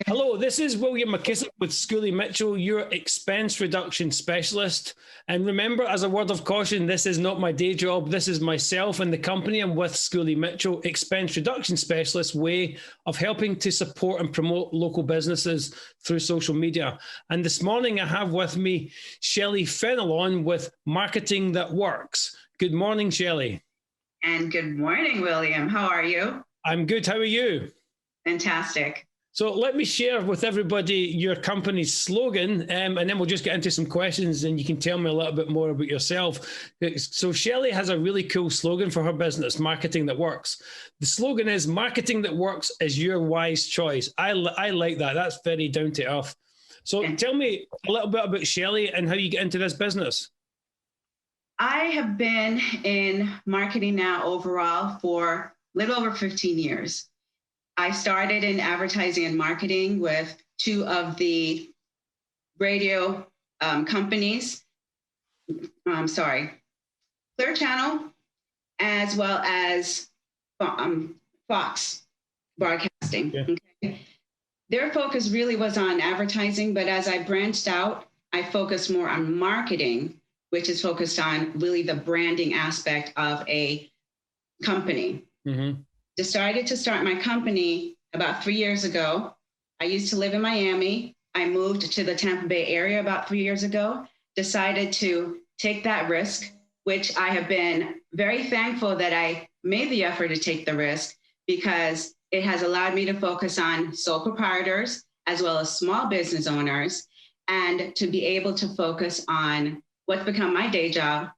Hello, this is William McKissock with Schooley Mitchell, your expense reduction specialist. And remember, as a word of caution, this is not my day job. This is myself and the company I'm with, Schooley Mitchell, expense reduction specialist, way of helping to support and promote local businesses through social media. And this morning I have with me Shellie Fenelon with Marketing That Works. Good morning, Shellie. And good morning, William. How are you? I'm good. How are you? Fantastic. So let me share with everybody your company's slogan, and then we'll just get into some questions and you can tell me a little bit more about yourself. So Shellie has a really cool slogan for her business, Marketing That Works. The slogan is, Marketing That Works is your wise choice. I like that. That's very down to earth. So tell me a little bit about Shellie and how you get into this business. I have been in marketing now overall for a little over 15 years. I started in advertising and marketing with two of the radio companies, Clear Channel, as well as Fox Broadcasting. Yeah. Okay. Their focus really was on advertising, but as I branched out, I focused more on marketing, which is focused on really the branding aspect of a company. Mm-hmm. Decided to start my company about 3 years ago. I used to live in Miami. I moved to the Tampa Bay area about 3 years ago, decided to take that risk, which I have been very thankful that I made the effort to take the risk, because it has allowed me to focus on sole proprietors as well as small business owners, and to be able to focus on what's become my day job: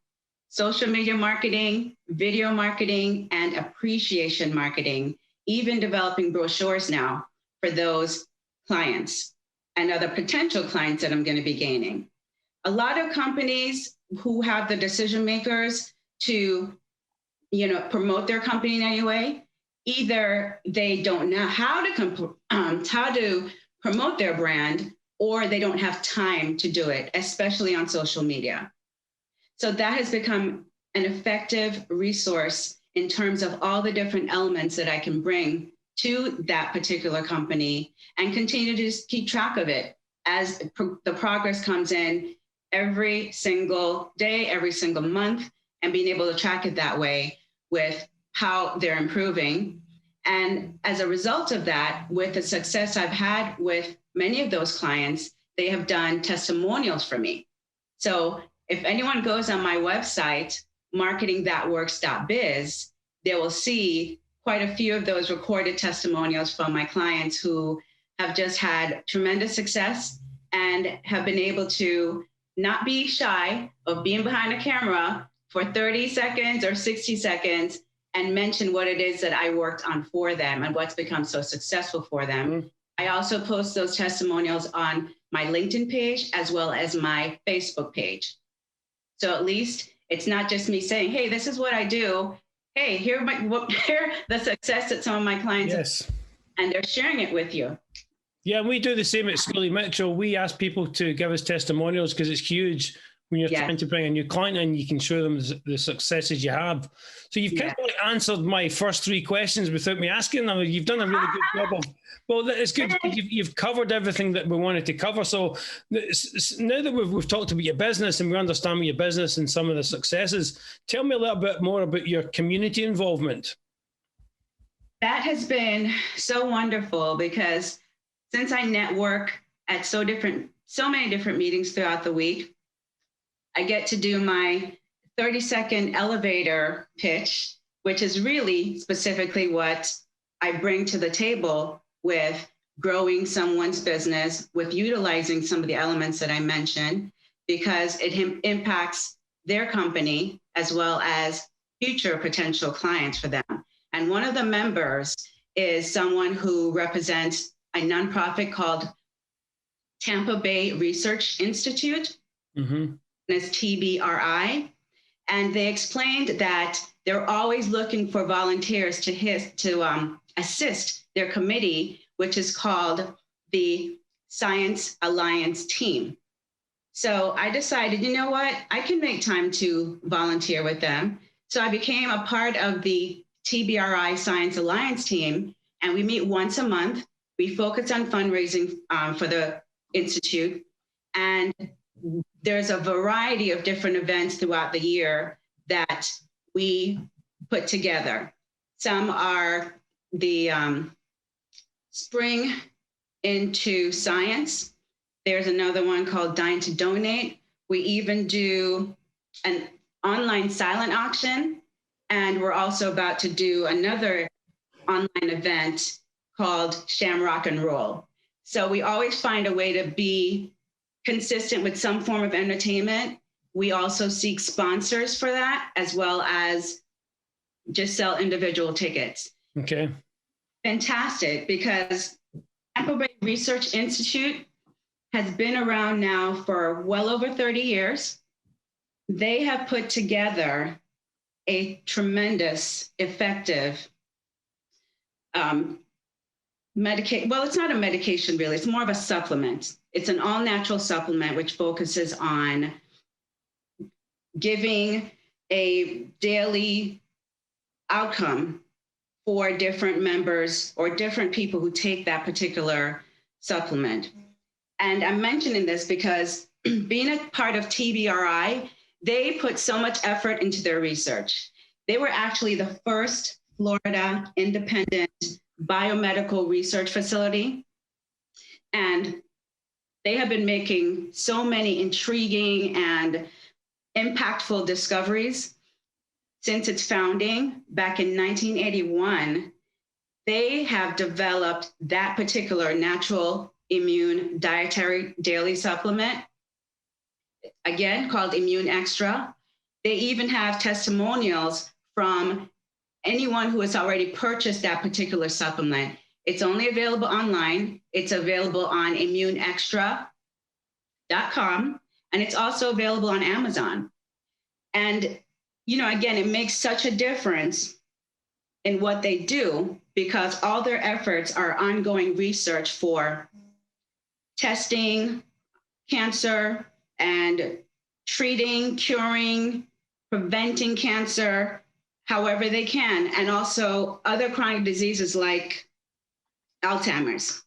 social media marketing, video marketing, and appreciation marketing, even developing brochures now for those clients and other potential clients that I'm going to be gaining. A lot of companies who have the decision makers to, promote their company in any way, either they don't know how to promote their brand, or they don't have time to do it, especially on social media. So that has become an effective resource in terms of all the different elements that I can bring to that particular company, and continue to just keep track of it as the progress comes in every single day, every single month, and being able to track it that way with how they're improving. And as a result of that, with the success I've had with many of those clients, they have done testimonials for me. So if anyone goes on my website, marketingthatworks.biz, they will see quite a few of those recorded testimonials from my clients who have just had tremendous success and have been able to not be shy of being behind a camera for 30 seconds or 60 seconds and mention what it is that I worked on for them and what's become so successful for them. Mm-hmm. I also post those testimonials on my LinkedIn page as well as my Facebook page. So at least it's not just me saying, hey, this is what I do. Hey, here the success that some of my clients have, and they're sharing it with you. Yeah, we do the same at Schooley Mitchell. We ask people to give us testimonials because it's huge when you're trying to bring a new client in. You can show them the successes you have. So you've kind of answered my first three questions without me asking them. You've done a really good job of, well, it's good. You've covered everything that we wanted to cover. So now that we've talked about your business and we understand your business and some of the successes, tell me a little bit more about your community involvement. That has been so wonderful, because since I network at so many different meetings throughout the week, I get to do my 30-second elevator pitch, which is really specifically what I bring to the table with growing someone's business, with utilizing some of the elements that I mentioned, because it impacts their company as well as future potential clients for them. And one of the members is someone who represents a nonprofit called Tampa Bay Research Institute. Mm-hmm. It's TBRI. And they explained that they're always looking for volunteers to assist their committee, which is called the Science Alliance Team. So I decided, you know what, I can make time to volunteer with them. So I became a part of the TBRI Science Alliance Team, and we meet once a month. We focus on fundraising for the Institute, and there's a variety of different events throughout the year that we put together. Some are the Spring into Science. There's another one called Dine to Donate. We even do an online silent auction, and we're also about to do another online event called Shamrock and Roll. So we always find a way to be consistent with some form of entertainment. We also seek sponsors for that, as well as just sell individual tickets. Okay. Fantastic, because Tampa Bay Research Institute has been around now for well over 30 years. They have put together a tremendous, effective medication. Well, it's not a medication really, it's more of a supplement. It's an all-natural supplement which focuses on giving a daily outcome for different members or different people who take that particular supplement. And I'm mentioning this because being a part of TBRI, they put so much effort into their research. They were actually the first Florida independent biomedical research facility. And they have been making so many intriguing and impactful discoveries since its founding back in 1981. They have developed that particular natural immune dietary daily supplement, again, called Immune Extra. They even have testimonials from anyone who has already purchased that particular supplement. It's only available online. It's available on immuneextra.com, and it's also available on Amazon. And, you know, again, it makes such a difference in what they do because all their efforts are ongoing research for testing cancer and treating, curing, preventing cancer, however they can, and also other chronic diseases like Alzheimer's.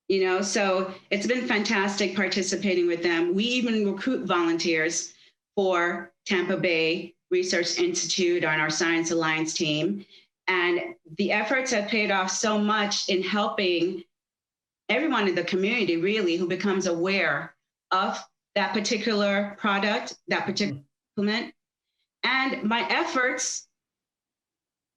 You know, so it's been fantastic participating with them. We even recruit volunteers for Tampa Bay Research Institute on our Science Alliance team. And the efforts have paid off so much in helping everyone in the community, really, who becomes aware of that particular product, that particular supplement. And my efforts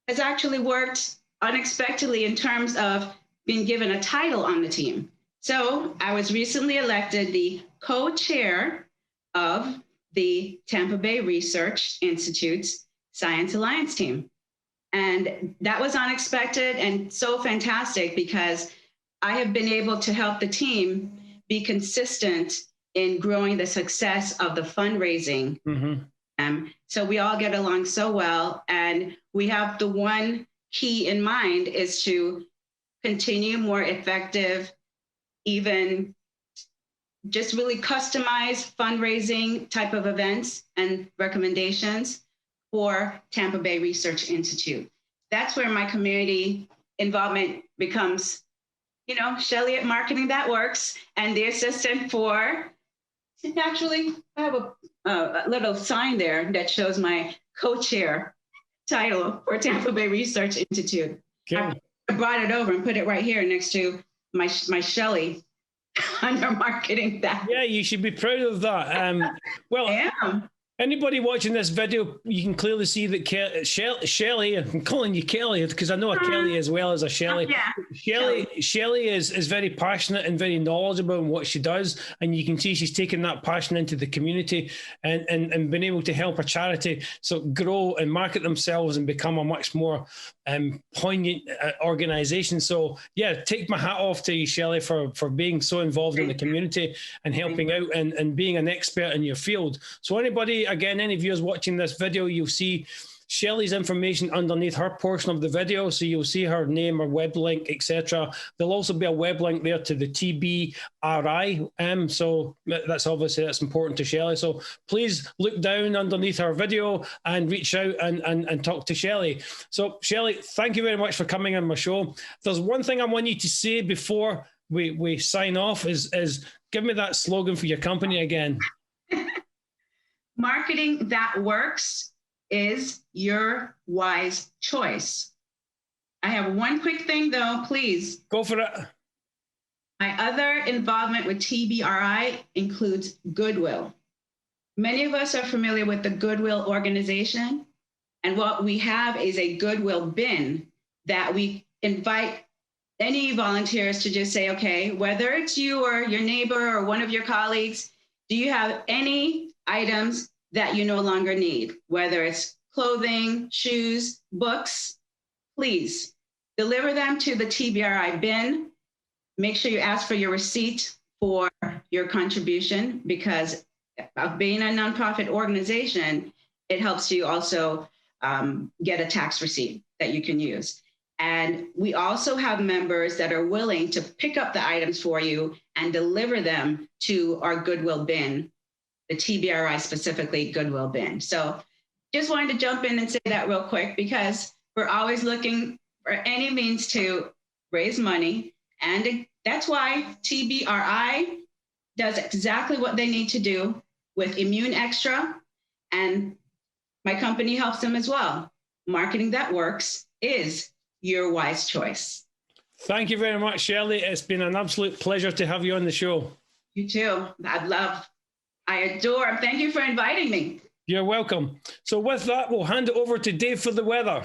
has actually worked unexpectedly in terms of being given a title on the team. So I was recently elected the co-chair of the Tampa Bay Research Institute's Science Alliance team. And that was unexpected and so fantastic because I have been able to help the team be consistent in growing the success of the fundraising. So we all get along so well. And we have the one key in mind is to continue more effective, even just really customized fundraising type of events and recommendations for Tampa Bay Research Institute. That's where my community involvement becomes, you know, Shellie at Marketing That Works, and the assistant for, actually, I have a little sign there that shows my co-chair title for Tampa Bay Research Institute. Okay. I brought it over and put it right here next to my Shellie under Marketing That. Yeah, you should be proud of that. Well, I am. Anybody watching this video, you can clearly see that Shellie, I'm calling you Kelly because I know a Kelly as well as a Shellie. Yeah. Shellie is very passionate and very knowledgeable in what she does. And you can see she's taken that passion into the community and been able to help a charity so grow and market themselves and become a much more poignant organization. So yeah, take my hat off to you, Shellie, for being so involved in the community and helping out and being an expert in your field. So anybody, again, any viewers watching this video, you'll see Shellie's information underneath her portion of the video. So you'll see her name, her web link, etc. There'll also be a web link there to the TBRI. So that's important to Shellie. So please look down underneath her video and reach out and talk to Shellie. So Shellie, thank you very much for coming on my show. There's one thing I want you to say before we sign off is give me that slogan for your company again. Marketing that works is your wise choice. I have one quick thing though, please. Go for it. My other involvement with TBRI includes Goodwill. Many of us are familiar with the Goodwill organization, and what we have is a Goodwill bin that we invite any volunteers to just say, okay, whether it's you or your neighbor or one of your colleagues, do you have any items that you no longer need? Whether it's clothing, shoes, books, please deliver them to the TBRI bin. Make sure you ask for your receipt for your contribution, because of being a nonprofit organization, it helps you also get a tax receipt that you can use. And we also have members that are willing to pick up the items for you and deliver them to our Goodwill bin, the TBRI specifically Goodwill bin. So just wanted to jump in and say that real quick, because we're always looking for any means to raise money. And that's why TBRI does exactly what they need to do with Immune Extra. And my company helps them as well. Marketing that works is your wise choice. Thank you very much, Shellie. It's been an absolute pleasure to have you on the show. You too. I adore. Thank you for inviting me. You're welcome. So with that, we'll hand it over to Dave for the weather.